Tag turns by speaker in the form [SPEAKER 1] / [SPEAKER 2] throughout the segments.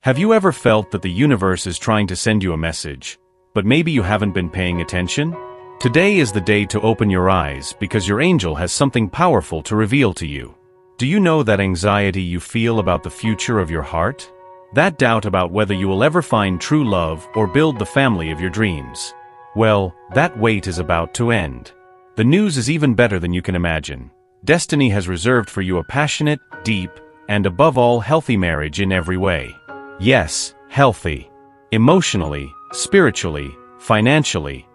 [SPEAKER 1] Have you ever felt that the universe is trying to send you a message, but maybe you haven't been paying attention? Today is the day to open your eyes because your angel has something powerful to reveal to you. Do you know that anxiety you feel about the future of your heart? That doubt about whether you will ever find true love or build the family of your dreams? Well, that wait is about to end. The news is even better than you can imagine. Destiny has reserved for you a passionate, deep, and above all healthy marriage in every way. Yes, healthy. Emotionally, spiritually, financially.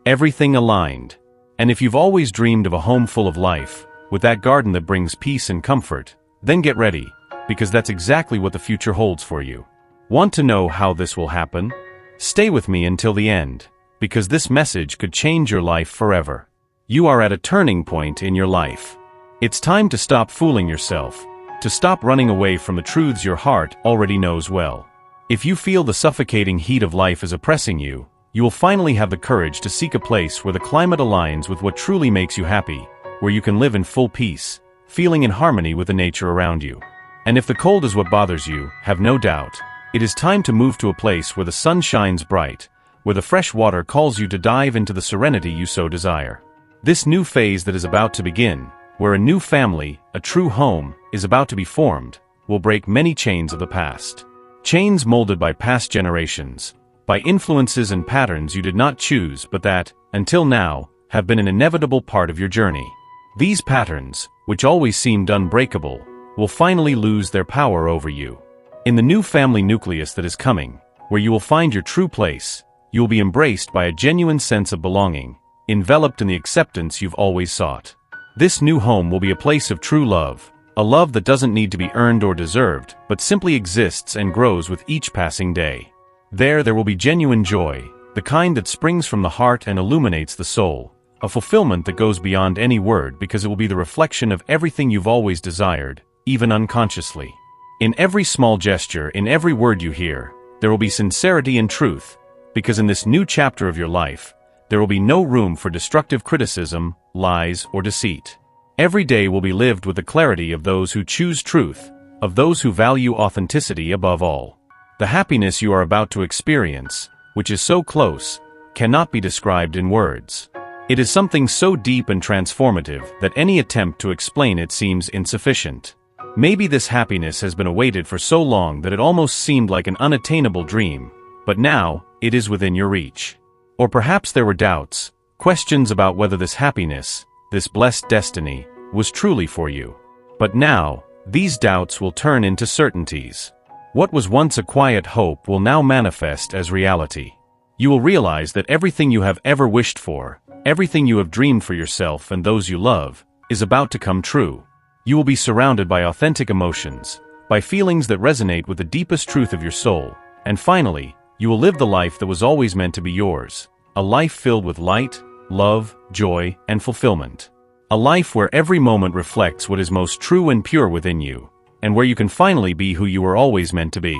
[SPEAKER 1] Everything aligned. And if you've always dreamed of a home full of life, with that garden that brings peace and comfort, then get ready, because that's exactly what the future holds for you. Want to know how this will happen? Stay with me until the end, because this message could change your life forever. You are at a turning point in your life. It's time to stop fooling yourself, to stop running away from the truths your heart already knows well. If you feel the suffocating heat of life is oppressing you, you will finally have the courage to seek a place where the climate aligns with what truly makes you happy, where you can live in full peace, feeling in harmony with the nature around you. And if the cold is what bothers you, have no doubt, it is time to move to a place where the sun shines bright, where the fresh water calls you to dive into the serenity you so desire. This new phase that is about to begin, where a new family, a true home, is about to be formed, will break many chains of the past. Chains molded by past generations, by influences and patterns you did not choose but that, until now, have been an inevitable part of your journey. These patterns, which always seemed unbreakable, will finally lose their power over you. In the new family nucleus that is coming, where you will find your true place, you will be embraced by a genuine sense of belonging, enveloped in the acceptance you've always sought. This new home will be a place of true love, a love that doesn't need to be earned or deserved, but simply exists and grows with each passing day. There will be genuine joy, the kind that springs from the heart and illuminates the soul, a fulfillment that goes beyond any word because it will be the reflection of everything you've always desired, even unconsciously. In every small gesture, in every word you hear, there will be sincerity and truth, because in this new chapter of your life, there will be no room for destructive criticism, lies, or deceit. Every day will be lived with the clarity of those who choose truth, of those who value authenticity above all. The happiness you are about to experience, which is so close, cannot be described in words. It is something so deep and transformative that any attempt to explain it seems insufficient. Maybe this happiness has been awaited for so long that it almost seemed like an unattainable dream, but now, it is within your reach. Or perhaps there were doubts, questions about whether this happiness, this blessed destiny, was truly for you. But now, these doubts will turn into certainties. What was once a quiet hope will now manifest as reality. You will realize that everything you have ever wished for, everything you have dreamed for yourself and those you love, is about to come true. You will be surrounded by authentic emotions, by feelings that resonate with the deepest truth of your soul, and finally, you will live the life that was always meant to be yours, a life filled with light, love, joy, and fulfillment. A life where every moment reflects what is most true and pure within you, and where you can finally be who you were always meant to be.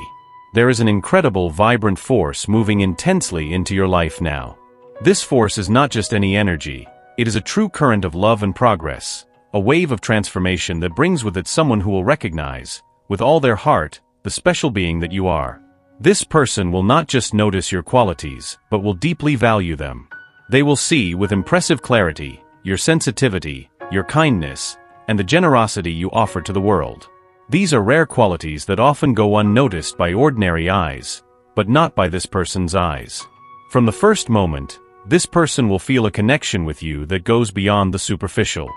[SPEAKER 1] There is an incredible, vibrant force moving intensely into your life now. This force is not just any energy, it is a true current of love and progress, a wave of transformation that brings with it someone who will recognize, with all their heart, the special being that you are. This person will not just notice your qualities, but will deeply value them. They will see, with impressive clarity, your sensitivity, your kindness, and the generosity you offer to the world. These are rare qualities that often go unnoticed by ordinary eyes, but not by this person's eyes. From the first moment, this person will feel a connection with you that goes beyond the superficial.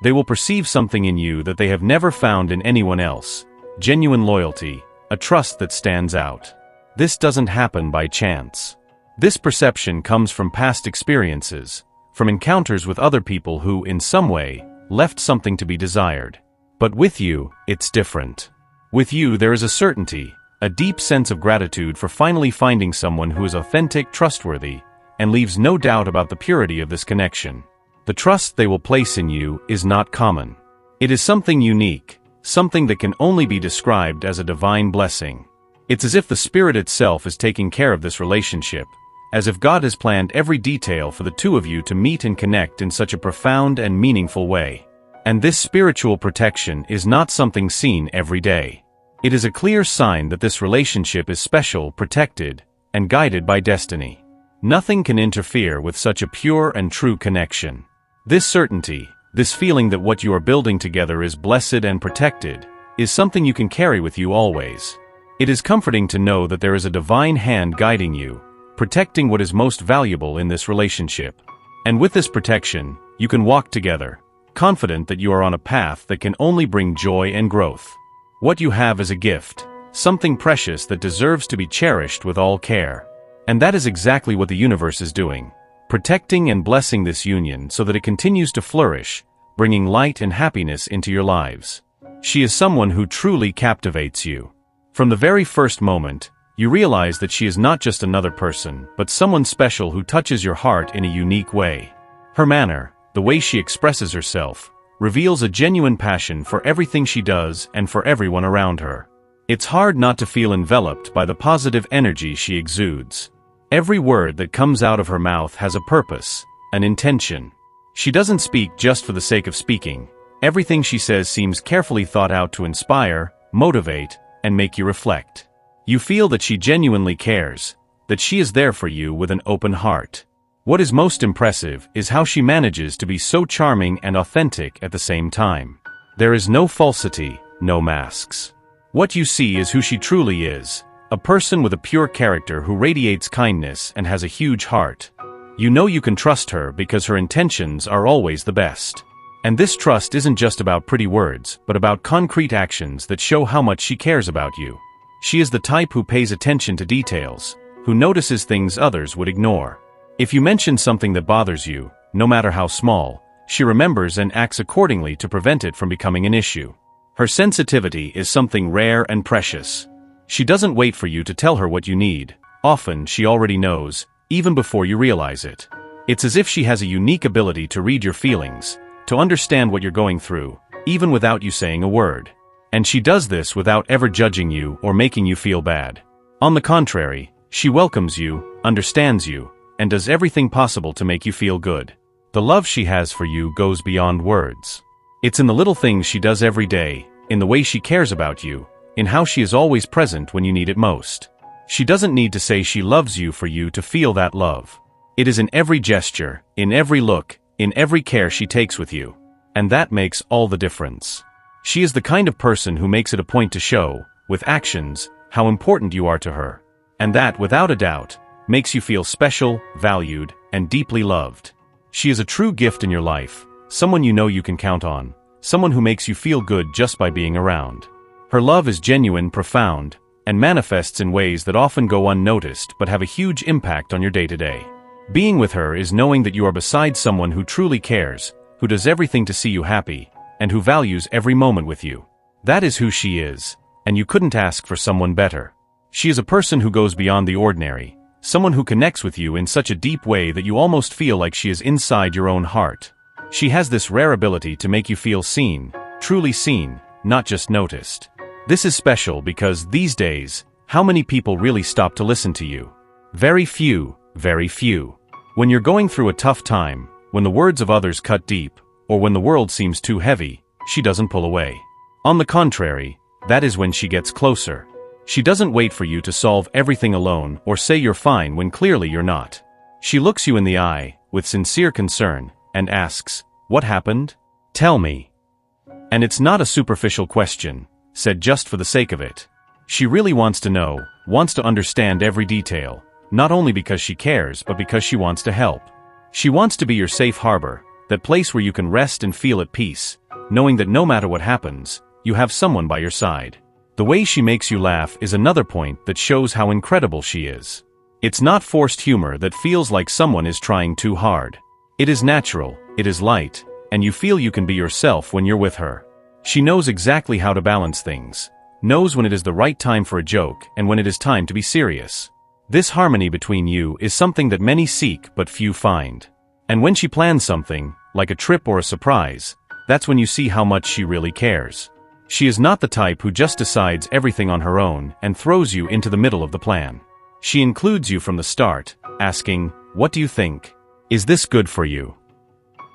[SPEAKER 1] They will perceive something in you that they have never found in anyone else, genuine loyalty, a trust that stands out. This doesn't happen by chance. This perception comes from past experiences, from encounters with other people who, in some way, left something to be desired. But with you, it's different. With you there is a certainty, a deep sense of gratitude for finally finding someone who is authentic, trustworthy, and leaves no doubt about the purity of this connection. The trust they will place in you is not common. It is something unique, something that can only be described as a divine blessing. It's as if the Spirit itself is taking care of this relationship, as if God has planned every detail for the two of you to meet and connect in such a profound and meaningful way. And this spiritual protection is not something seen every day. It is a clear sign that this relationship is special, protected, and guided by destiny. Nothing can interfere with such a pure and true connection. This certainty, this feeling that what you are building together is blessed and protected, is something you can carry with you always. It is comforting to know that there is a divine hand guiding you, protecting what is most valuable in this relationship. And with this protection, you can walk together, confident that you are on a path that can only bring joy and growth. What you have is a gift, something precious that deserves to be cherished with all care. And that is exactly what the universe is doing, protecting and blessing this union so that it continues to flourish, bringing light and happiness into your lives. She is someone who truly captivates you. From the very first moment, you realize that she is not just another person, but someone special who touches your heart in a unique way. Her manner, the way she expresses herself, reveals a genuine passion for everything she does and for everyone around her. It's hard not to feel enveloped by the positive energy she exudes. Every word that comes out of her mouth has a purpose, an intention. She doesn't speak just for the sake of speaking. Everything she says seems carefully thought out to inspire, motivate, and make you reflect. You feel that she genuinely cares, that she is there for you with an open heart. What is most impressive is how she manages to be so charming and authentic at the same time. There is no falsity, no masks. What you see is who she truly is. A person with a pure character who radiates kindness and has a huge heart. You know you can trust her because her intentions are always the best. And this trust isn't just about pretty words, but about concrete actions that show how much she cares about you. She is the type who pays attention to details, who notices things others would ignore. If you mention something that bothers you, no matter how small, she remembers and acts accordingly to prevent it from becoming an issue. Her sensitivity is something rare and precious. She doesn't wait for you to tell her what you need. Often she already knows, even before you realize it. It's as if she has a unique ability to read your feelings, to understand what you're going through, even without you saying a word. And she does this without ever judging you or making you feel bad. On the contrary, she welcomes you, understands you, and does everything possible to make you feel good. The love she has for you goes beyond words. It's in the little things she does every day, in the way she cares about you, in how she is always present when you need it most. She doesn't need to say she loves you for you to feel that love. It is in every gesture, in every look, in every care she takes with you. And that makes all the difference. She is the kind of person who makes it a point to show, with actions, how important you are to her. And that, without a doubt, makes you feel special, valued, and deeply loved. She is a true gift in your life, someone you know you can count on, someone who makes you feel good just by being around. Her love is genuine, profound, and manifests in ways that often go unnoticed but have a huge impact on your day-to-day. Being with her is knowing that you are beside someone who truly cares, who does everything to see you happy, and who values every moment with you. That is who she is, and you couldn't ask for someone better. She is a person who goes beyond the ordinary, someone who connects with you in such a deep way that you almost feel like she is inside your own heart. She has this rare ability to make you feel seen, truly seen, not just noticed. This is special because, these days, how many people really stop to listen to you? Very few, very few. When you're going through a tough time, when the words of others cut deep, or when the world seems too heavy, she doesn't pull away. On the contrary, that is when she gets closer. She doesn't wait for you to solve everything alone or say you're fine when clearly you're not. She looks you in the eye, with sincere concern, and asks, "What happened? Tell me." And it's not a superficial question, said just for the sake of it. She really wants to know, wants to understand every detail, not only because she cares but because she wants to help. She wants to be your safe harbor, that place where you can rest and feel at peace, knowing that no matter what happens, you have someone by your side. The way she makes you laugh is another point that shows how incredible she is. It's not forced humor that feels like someone is trying too hard. It is natural, it is light, and you feel you can be yourself when you're with her. She knows exactly how to balance things, knows when it is the right time for a joke and when it is time to be serious. This harmony between you is something that many seek but few find. And when she plans something, like a trip or a surprise, that's when you see how much she really cares. She is not the type who just decides everything on her own and throws you into the middle of the plan. She includes you from the start, asking, "What do you think? Is this good for you?"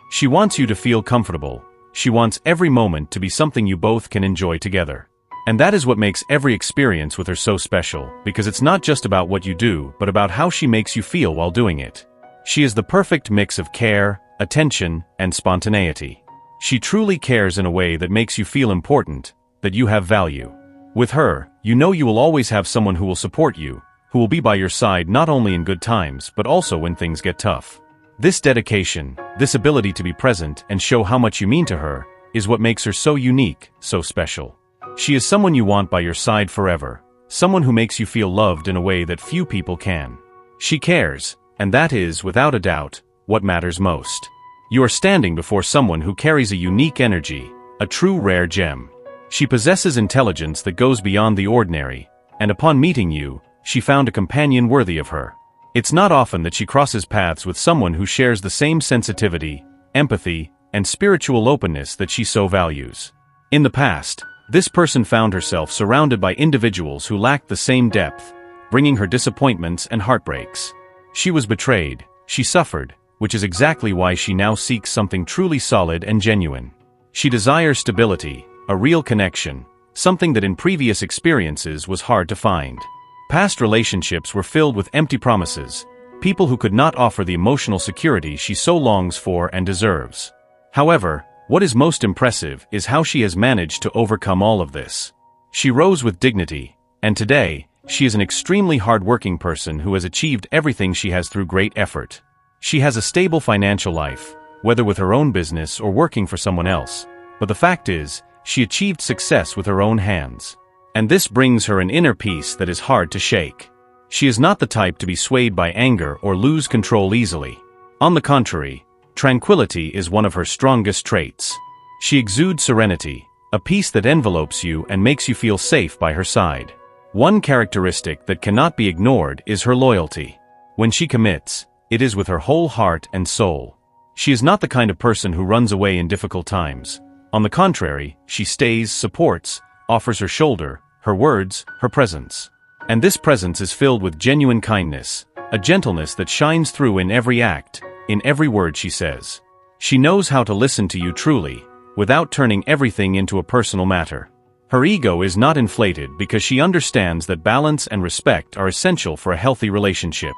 [SPEAKER 1] She wants you to feel comfortable. She wants every moment to be something you both can enjoy together. And that is what makes every experience with her so special, because it's not just about what you do, but about how she makes you feel while doing it. She is the perfect mix of care, attention, and spontaneity. She truly cares in a way that makes you feel important, that you have value. With her, you know you will always have someone who will support you, who will be by your side not only in good times but also when things get tough. This dedication, this ability to be present and show how much you mean to her, is what makes her so unique, so special. She is someone you want by your side forever, someone who makes you feel loved in a way that few people can. She cares, and that is, without a doubt, what matters most. You are standing before someone who carries a unique energy, a true rare gem. She possesses intelligence that goes beyond the ordinary, and upon meeting you, she found a companion worthy of her. It's not often that she crosses paths with someone who shares the same sensitivity, empathy, and spiritual openness that she so values. In the past, this person found herself surrounded by individuals who lacked the same depth, bringing her disappointments and heartbreaks. She was betrayed, she suffered, which is exactly why she now seeks something truly solid and genuine. She desires stability, a real connection, something that in previous experiences was hard to find. Past relationships were filled with empty promises, people who could not offer the emotional security she so longs for and deserves. However, what is most impressive is how she has managed to overcome all of this. She rose with dignity, and today, she is an extremely hard-working person who has achieved everything she has through great effort. She has a stable financial life, whether with her own business or working for someone else, but the fact is, she achieved success with her own hands. And this brings her an inner peace that is hard to shake. She is not the type to be swayed by anger or lose control easily. On the contrary, tranquility is one of her strongest traits. She exudes serenity, a peace that envelopes you and makes you feel safe by her side. One characteristic that cannot be ignored is her loyalty. When she commits, it is with her whole heart and soul. She is not the kind of person who runs away in difficult times. On the contrary, she stays, supports, offers her shoulder, her words, her presence. And this presence is filled with genuine kindness, a gentleness that shines through in every act, in every word she says. She knows how to listen to you truly, without turning everything into a personal matter. Her ego is not inflated because she understands that balance and respect are essential for a healthy relationship.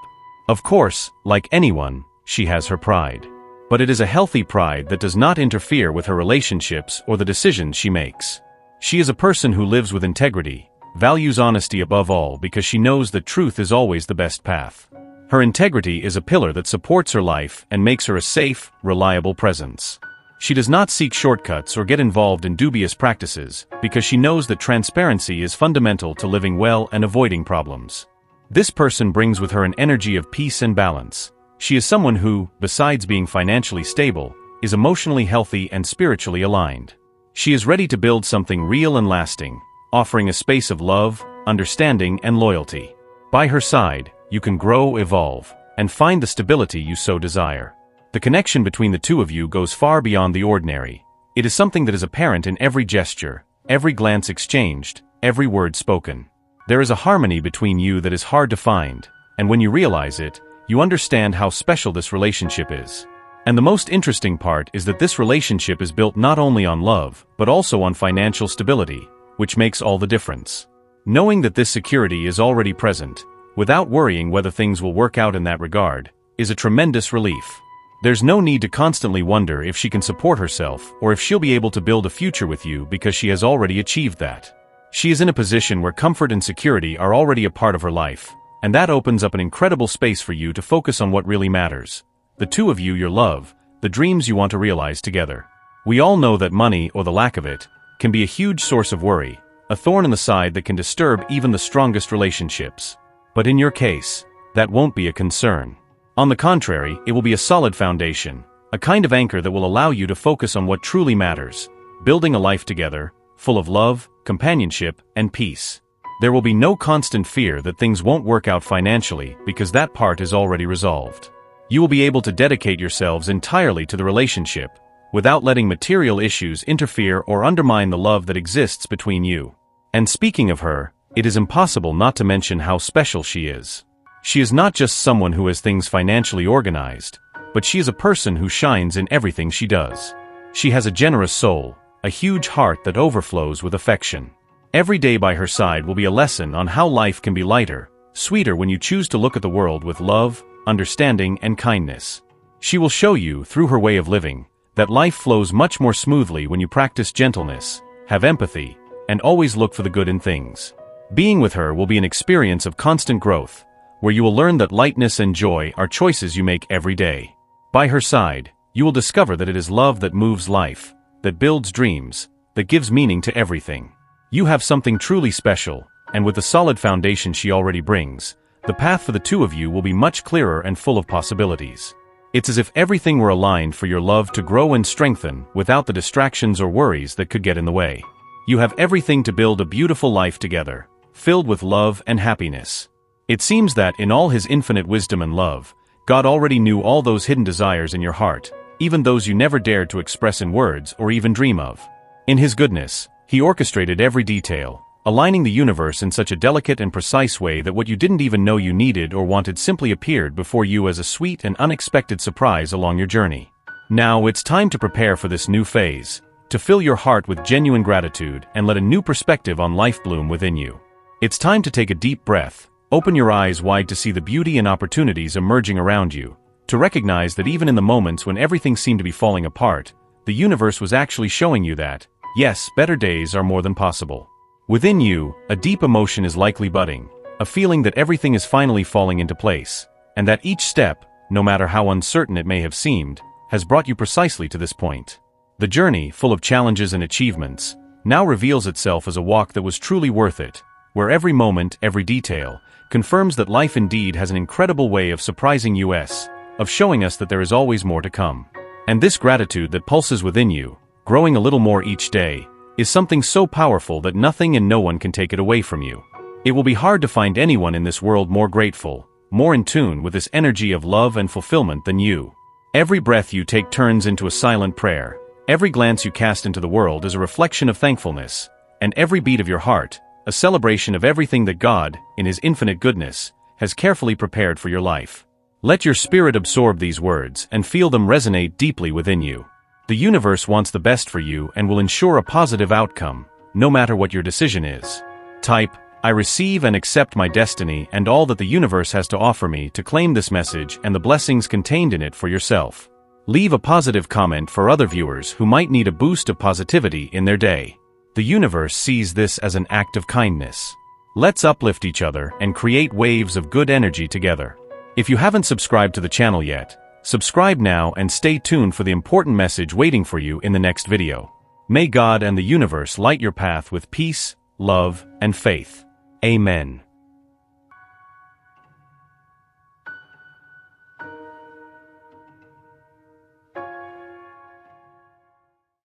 [SPEAKER 1] Of course, like anyone, she has her pride. But it is a healthy pride that does not interfere with her relationships or the decisions she makes. She is a person who lives with integrity, values honesty above all because she knows that truth is always the best path. Her integrity is a pillar that supports her life and makes her a safe, reliable presence. She does not seek shortcuts or get involved in dubious practices because she knows that transparency is fundamental to living well and avoiding problems. This person brings with her an energy of peace and balance. She is someone who, besides being financially stable, is emotionally healthy and spiritually aligned. She is ready to build something real and lasting, offering a space of love, understanding, and loyalty. By her side, you can grow, evolve, and find the stability you so desire. The connection between the two of you goes far beyond the ordinary. It is something that is apparent in every gesture, every glance exchanged, every word spoken. There is a harmony between you that is hard to find, and when you realize it, you understand how special this relationship is. And the most interesting part is that this relationship is built not only on love, but also on financial stability, which makes all the difference. Knowing that this security is already present, without worrying whether things will work out in that regard, is a tremendous relief. There's no need to constantly wonder if she can support herself or if she'll be able to build a future with you because she has already achieved that. She is in a position where comfort and security are already a part of her life, and that opens up an incredible space for you to focus on what really matters. The two of you, your love, the dreams you want to realize together. We all know that money, or the lack of it, can be a huge source of worry, a thorn in the side that can disturb even the strongest relationships. But in your case, that won't be a concern. On the contrary, it will be a solid foundation, a kind of anchor that will allow you to focus on what truly matters, building a life together, full of love, companionship, and peace. There will be no constant fear that things won't work out financially because that part is already resolved. You will be able to dedicate yourselves entirely to the relationship, without letting material issues interfere or undermine the love that exists between you. And speaking of her, it is impossible not to mention how special she is. She is not just someone who has things financially organized, but she is a person who shines in everything she does. She has a generous soul, a huge heart that overflows with affection. Every day by her side will be a lesson on how life can be lighter, sweeter when you choose to look at the world with love, understanding, and kindness. She will show you, through her way of living, that life flows much more smoothly when you practice gentleness, have empathy, and always look for the good in things. Being with her will be an experience of constant growth, where you will learn that lightness and joy are choices you make every day. By her side, you will discover that it is love that moves life, that builds dreams, that gives meaning to everything. You have something truly special, and with the solid foundation she already brings, the path for the two of you will be much clearer and full of possibilities. It's as if everything were aligned for your love to grow and strengthen without the distractions or worries that could get in the way. You have everything to build a beautiful life together, filled with love and happiness. It seems that in all his infinite wisdom and love, God already knew all those hidden desires in your heart, even those you never dared to express in words or even dream of. In his goodness, he orchestrated every detail, aligning the universe in such a delicate and precise way that what you didn't even know you needed or wanted simply appeared before you as a sweet and unexpected surprise along your journey. Now it's time to prepare for this new phase, to fill your heart with genuine gratitude and let a new perspective on life bloom within you. It's time to take a deep breath, open your eyes wide to see the beauty and opportunities emerging around you, to recognize that even in the moments when everything seemed to be falling apart, the universe was actually showing you that, yes, better days are more than possible. Within you, a deep emotion is likely budding, a feeling that everything is finally falling into place, and that each step, no matter how uncertain it may have seemed, has brought you precisely to this point. The journey, full of challenges and achievements, now reveals itself as a walk that was truly worth it, where every moment, every detail, confirms that life indeed has an incredible way of surprising us, of showing us that there is always more to come. And this gratitude that pulses within you, growing a little more each day, is something so powerful that nothing and no one can take it away from you. It will be hard to find anyone in this world more grateful, more in tune with this energy of love and fulfillment than you. Every breath you take turns into a silent prayer, every glance you cast into the world is a reflection of thankfulness, and every beat of your heart, a celebration of everything that God, in his infinite goodness, has carefully prepared for your life. Let your spirit absorb these words and feel them resonate deeply within you. The universe wants the best for you and will ensure a positive outcome, no matter what your decision is. Type, "I receive and accept my destiny and all that the universe has to offer me" to claim this message and the blessings contained in it for yourself. Leave a positive comment for other viewers who might need a boost of positivity in their day. The universe sees this as an act of kindness. Let's uplift each other and create waves of good energy together. If you haven't subscribed to the channel yet, subscribe now and stay tuned for the important message waiting for you in the next video. May God and the universe light your path with peace, love, and faith. Amen.